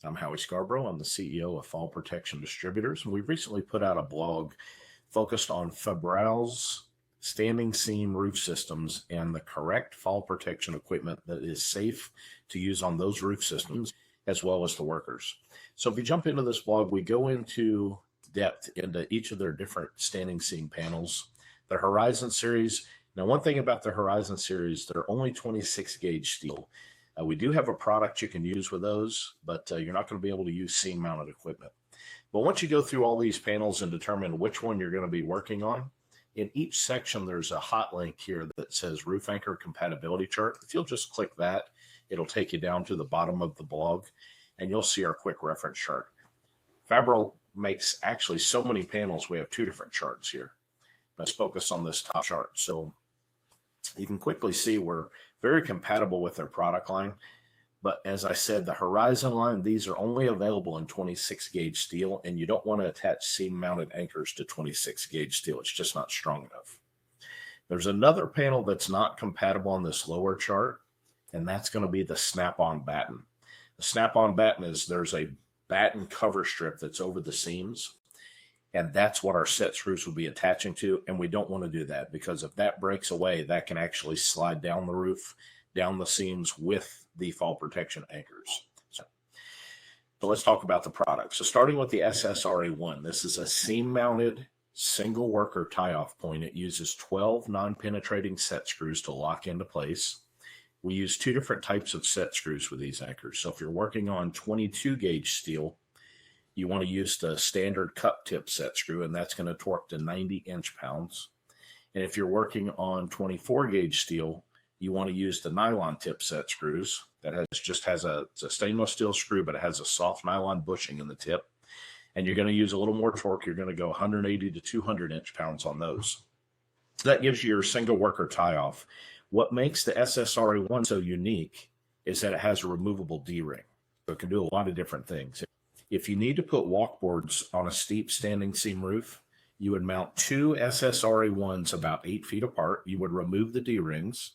I'm Howie Scarborough. I'm the CEO of Fall Protection Distributors. We recently put out a blog focused on Fabral's standing seam roof systems and the correct fall protection equipment that is safe to use on those roof systems as well as the workers. So if you jump into this blog, we go into depth into each of their different standing seam panels. The Horizon series. Now, one thing about the Horizon series, they're only 26 gauge steel. We do have a product you can use with those, but you're not going to be able to use seam mounted equipment. But once you go through all these panels and determine which one you're going to be working on, in each section, there's a hot link here that says Roof Anchor Compatibility Chart. If you'll just click that, it'll take you down to the bottom of the blog, and you'll see our quick reference chart. Fabral makes actually so many panels, we have two different charts here. Let's focus on this top chart. So you can quickly see we're very compatible with their product line. But as I said, the Horizon line, these are only available in 26 gauge steel, and you don't want to attach seam mounted anchors to 26 gauge steel. It's just not strong enough. There's another panel that's not compatible on this lower chart, and that's going to be the snap-on batten. The snap-on batten is there's a batten cover strip that's over the seams, and that's what our set screws will be attaching to, and we don't want to do that because if that breaks away, that can actually slide down the roof, down the seams with the fall protection anchors. So let's talk about the product. So starting with the SSRA1, this is a seam-mounted single worker tie-off point. It uses 12 non-penetrating set screws to lock into place. We use two different types of set screws with these anchors. So if you're working on 22 gauge steel, you want to use the standard cup tip set screw, and that's going to torque to 90 inch-pounds. And if you're working on 24 gauge steel, you want to use the nylon tip set screws. That has a stainless steel screw, but it has a soft nylon bushing in the tip. And you're going to use a little more torque. You're going to go 180 to 200 inch-pounds on those. So that gives you your single worker tie-off. What makes the SSRA1 so unique is that it has a removable D-ring. So it can do a lot of different things. If you need to put walkboards on a steep standing seam roof, you would mount two SSRA1s about 8 feet apart. You would remove the D-rings,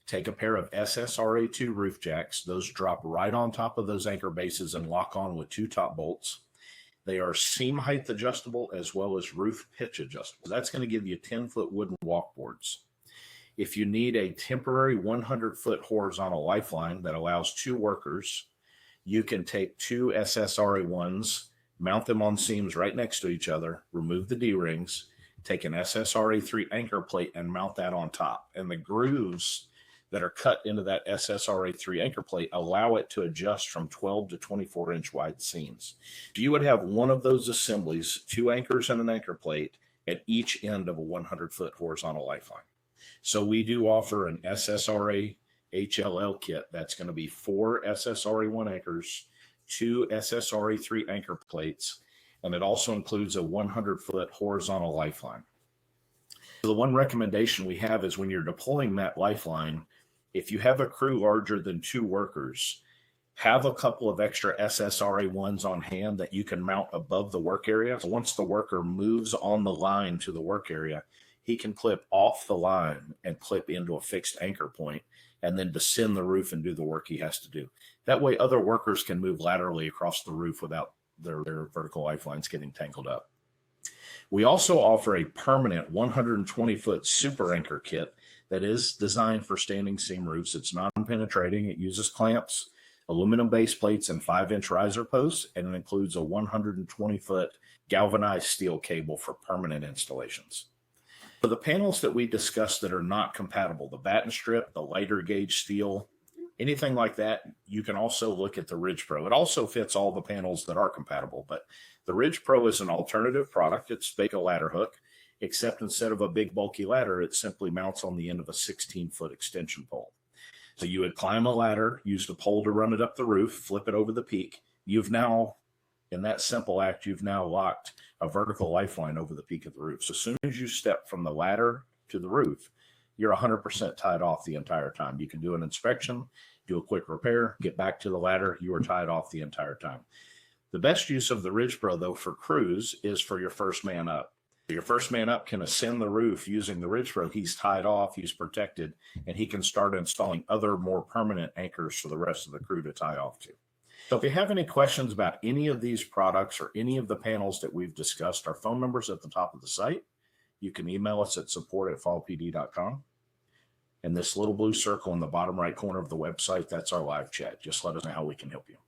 take a pair of SSRA2 roof jacks. Those drop right on top of those anchor bases and lock on with two top bolts. They are seam height adjustable as well as roof pitch adjustable. That's going to give you 10-foot wooden walkboards. If you need a temporary 100-foot horizontal lifeline that allows two workers, you can take two SSRA1s, mount them on seams right next to each other, remove the D-rings, take an SSRA3 anchor plate and mount that on top. And the grooves that are cut into that SSRA3 anchor plate allow it to adjust from 12 to 24 inch wide seams. So you would have one of those assemblies, two anchors and an anchor plate at each end of a 100-foot horizontal lifeline. So we do offer an SSRA HLL kit. That's going to be 4 SSRA1 anchors, 2 SSRA3 anchor plates, and it also includes a 100-foot horizontal lifeline. So the one recommendation we have is when you're deploying that lifeline, if you have a crew larger than 2 workers, have a couple of extra SSRA1s on hand that you can mount above the work area. So once the worker moves on the line to the work area, he can clip off the line and clip into a fixed anchor point and then descend the roof and do the work he has to do. That way other workers can move laterally across the roof without their vertical lifelines getting tangled up. We also offer a permanent 120-foot super anchor kit that is designed for standing seam roofs. It's non-penetrating. It uses clamps, aluminum base plates, and 5-inch riser posts, and it includes a 120-foot galvanized steel cable for permanent installations. For the panels that we discussed that are not compatible, the batten strip, the lighter gauge steel, anything like that, you can also look at the Ridge Pro. It also fits all the panels that are compatible, but the Ridge Pro is an alternative product. It's like a ladder hook, except instead of a big bulky ladder, it simply mounts on the end of a 16-foot extension pole. So you would climb a ladder, use the pole to run it up the roof, flip it over the peak. You've now, in that simple act, you've now locked a vertical lifeline over the peak of the roof. So as soon as you step from the ladder to the roof, you're 100% tied off the entire time. You can do an inspection, do a quick repair, get back to the ladder, you are tied off the entire time. The best use of the Ridge Pro, though, for crews is for your first man up. Your first man up can ascend the roof using the Ridge Pro. He's tied off, he's protected, and he can start installing other more permanent anchors for the rest of the crew to tie off to. So if you have any questions about any of these products or any of the panels that we've discussed, our phone number's at the top of the site. You can email us at support@fallpd.com. And this little blue circle in the bottom right corner of the website, that's our live chat. Just let us know how we can help you.